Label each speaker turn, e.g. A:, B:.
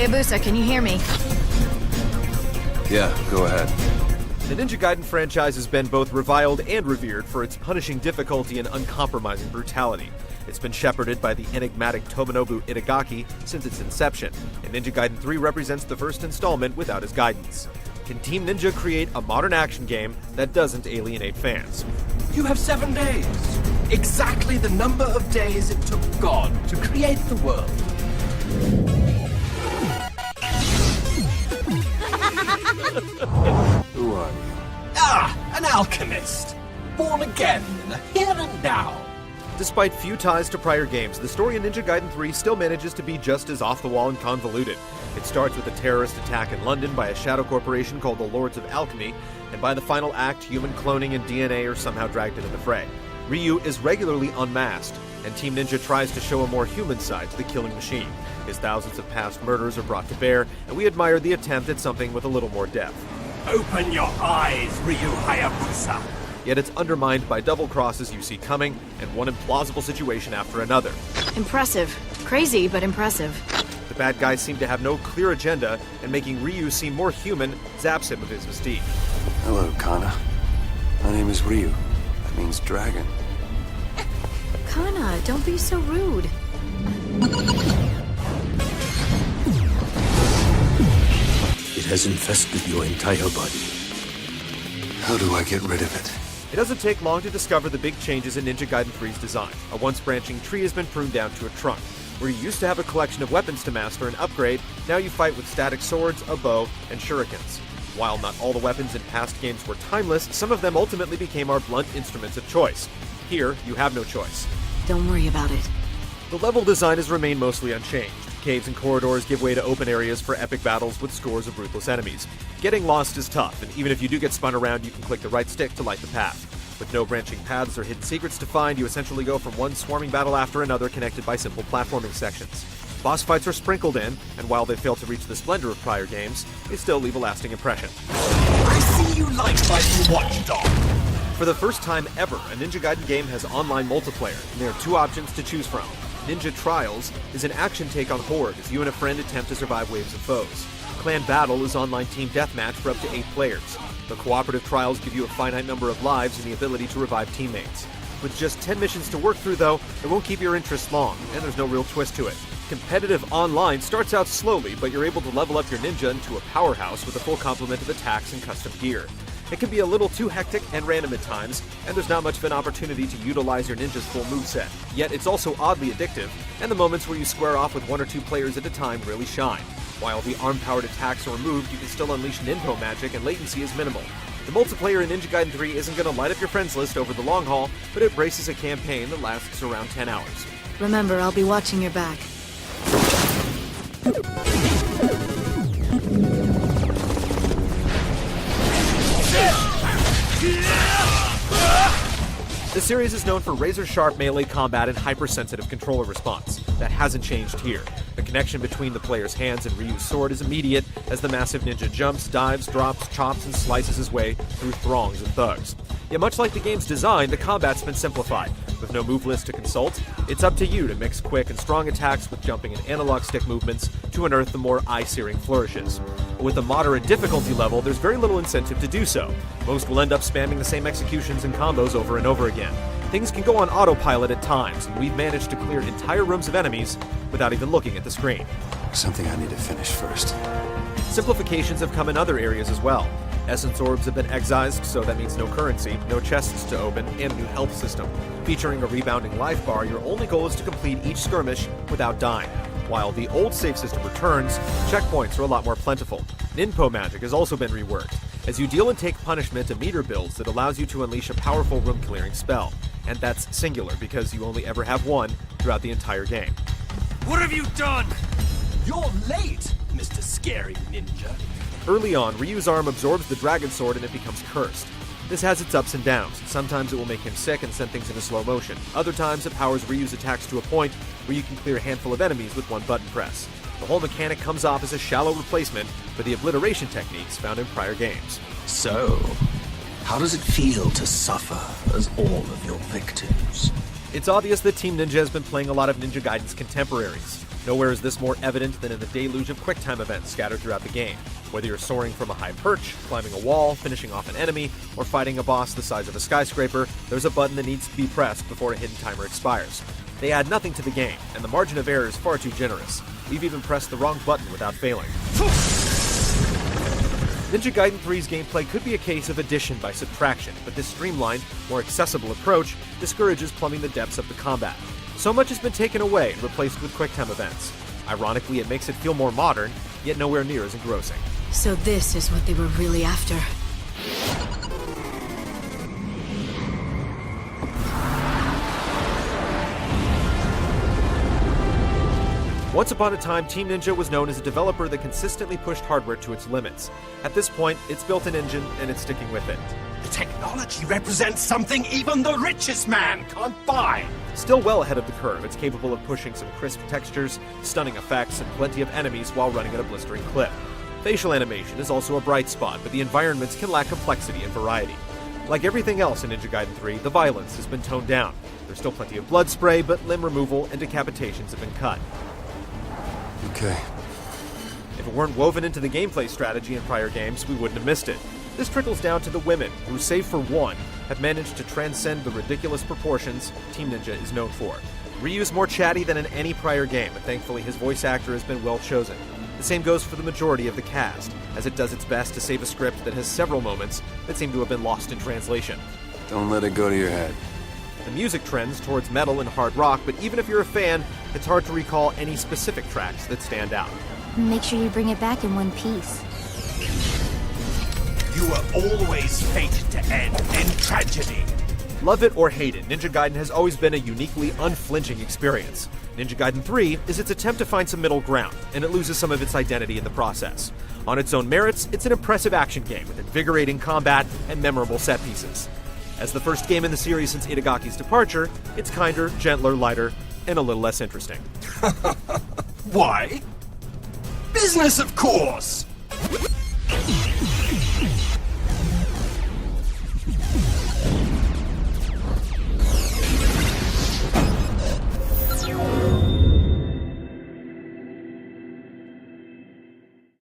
A: Hayabusa, can you hear me?
B: Yeah, go ahead.
C: The Ninja Gaiden franchise has been both reviled and revered for its punishing difficulty and uncompromising brutality. It's been shepherded by the enigmatic Tomonobu Itagaki since its inception, and Ninja Gaiden 3 represents the first installment without his guidance. Can Team Ninja create a modern action game that doesn't alienate fans?
D: You have 7 days. Exactly the number of days it took God to create the world.
B: Who are you?
D: An alchemist. Born again in the here and now.
C: Despite few ties to prior games, the story in Ninja Gaiden 3 still manages to be just as off-the-wall and convoluted. It starts with a terrorist attack in London by a shadow corporation called the Lords of Alchemy, and by the final act, human cloning and DNA are somehow dragged into the fray. Ryu is regularly unmasked, and Team Ninja tries to show a more human side to the killing machine. His thousands of past murders are brought to bear, and we admire the attempt at something with a little more depth.
D: Open your eyes, Ryu Hayabusa.
C: Yet it's undermined by double crosses you see coming, and one implausible situation after another.
A: Impressive. Crazy, but impressive.
C: The bad guys seem to have no clear agenda, and making Ryu seem more human zaps him of his mystique.
B: Hello, Kana. My name is Ryu. That means dragon.
A: Kana, don't be so rude.
E: It has infested your entire body.
B: How do I get rid of it?
C: It doesn't take long to discover the big changes in Ninja Gaiden 3's design. A once-branching tree has been pruned down to a trunk. Where you used to have a collection of weapons to master and upgrade, now you fight with static swords, a bow, and shurikens. While not all the weapons in past games were timeless, some of them ultimately became our blunt instruments of choice. Here, you have no choice.
A: Don't worry about it.
C: The level design has remained mostly unchanged. Caves and corridors give way to open areas for epic battles with scores of ruthless enemies. Getting lost is tough, and even if you do get spun around, you can click the right stick to light the path. With no branching paths or hidden secrets to find, you essentially go from one swarming battle after another connected by simple platforming sections. Boss fights are sprinkled in, and while they fail to reach the splendor of prior games, they still leave a lasting impression.
D: I see you like fighting Watchdog.
C: For the first time ever, a Ninja Gaiden game has online multiplayer, and there are 2 options to choose from. Ninja Trials is an action take on Horde as you and a friend attempt to survive waves of foes. Clan Battle is online team deathmatch for up to 8 players. The cooperative trials give you a finite number of lives and the ability to revive teammates. With just 10 missions to work through though, it won't keep your interest long, and there's no real twist to it. Competitive online starts out slowly, but you're able to level up your ninja into a powerhouse with a full complement of attacks and custom gear. It can be a little too hectic and random at times, and there's not much of an opportunity to utilize your ninja's full moveset. Yet it's also oddly addictive, and the moments where you square off with 1 or 2 players at a time really shine. While the arm-powered attacks are removed, you can still unleash ninpo magic and latency is minimal. The multiplayer in Ninja Gaiden 3 isn't going to light up your friends list over the long haul, but it braces a campaign that lasts around 10 hours.
A: Remember, I'll be watching your back.
C: The series is known for razor-sharp melee combat and hypersensitive controller response. That hasn't changed here. The connection between the player's hands and Ryu's sword is immediate as the massive ninja jumps, dives, drops, chops, and slices his way through throngs of thugs. Yet much like the game's design, the combat's been simplified. With no move list to consult, it's up to you to mix quick and strong attacks with jumping and analog stick movements to unearth the more eye-searing flourishes. But with a moderate difficulty level, there's very little incentive to do so. Most will end up spamming the same executions and combos over and over again. Things can go on autopilot at times, and we've managed to clear entire rooms of enemies without even looking at the screen.
B: Something I need to finish first.
C: Simplifications have come in other areas as well. Essence orbs have been excised, so that means no currency, no chests to open, and a new health system. Featuring a rebounding life bar, your only goal is to complete each skirmish without dying. While the old save system returns, checkpoints are a lot more plentiful. Ninpo magic has also been reworked. As you deal and take punishment, a meter builds that allows you to unleash a powerful room-clearing spell. And that's singular, because you only ever have one throughout the entire game.
D: What have you done? You're late, Mr. Scary Ninja.
C: Early on, Ryu's arm absorbs the dragon sword and it becomes cursed. This has its ups and downs. Sometimes it will make him sick and send things into slow motion. Other times it powers Ryu's attacks to a point where you can clear a handful of enemies with one button press. The whole mechanic comes off as a shallow replacement for the obliteration techniques found in prior games.
E: So, how does it feel to suffer as all of your victims?
C: It's obvious that Team Ninja has been playing a lot of Ninja Gaiden's contemporaries. Nowhere is this more evident than in the deluge of quick-time events scattered throughout the game. Whether you're soaring from a high perch, climbing a wall, finishing off an enemy, or fighting a boss the size of a skyscraper, there's a button that needs to be pressed before a hidden timer expires. They add nothing to the game, and the margin of error is far too generous. We've even pressed the wrong button without failing. Ninja Gaiden 3's gameplay could be a case of addition by subtraction, but this streamlined, more accessible approach discourages plumbing the depths of the combat. So much has been taken away and replaced with quick-time events. Ironically, it makes it feel more modern, yet nowhere near as engrossing.
A: So this is what they were really after.
C: Once upon a time, Team Ninja was known as a developer that consistently pushed hardware to its limits. At this point, it's built an engine, and it's sticking with it.
D: The technology represents something even the richest man can't buy.
C: Still well ahead of the curve, it's capable of pushing some crisp textures, stunning effects, and plenty of enemies while running at a blistering clip. Facial animation is also a bright spot, but the environments can lack complexity and variety. Like everything else in Ninja Gaiden 3, the violence has been toned down. There's still plenty of blood spray, but limb removal and decapitations have been cut.
B: Okay.
C: If it weren't woven into the gameplay strategy in prior games, we wouldn't have missed it. This trickles down to the women, who, save for one, have managed to transcend the ridiculous proportions Team Ninja is known for. Ryu's more chatty than in any prior game, but thankfully his voice actor has been well chosen. The same goes for the majority of the cast, as it does its best to save a script that has several moments that seem to have been lost in translation.
B: Don't let it go to your head.
C: The music trends towards metal and hard rock, but even if you're a fan, it's hard to recall any specific tracks that stand out.
F: Make sure you bring it back in one piece.
D: You were always fated to end in tragedy.
C: Love it or hate it, Ninja Gaiden has always been a uniquely unflinching experience. Ninja Gaiden 3 is its attempt to find some middle ground, and it loses some of its identity in the process. On its own merits, it's an impressive action game with invigorating combat and memorable set pieces. As the first game in the series since Itagaki's departure, it's kinder, gentler, lighter, and a little less interesting.
D: Why? Business, of course!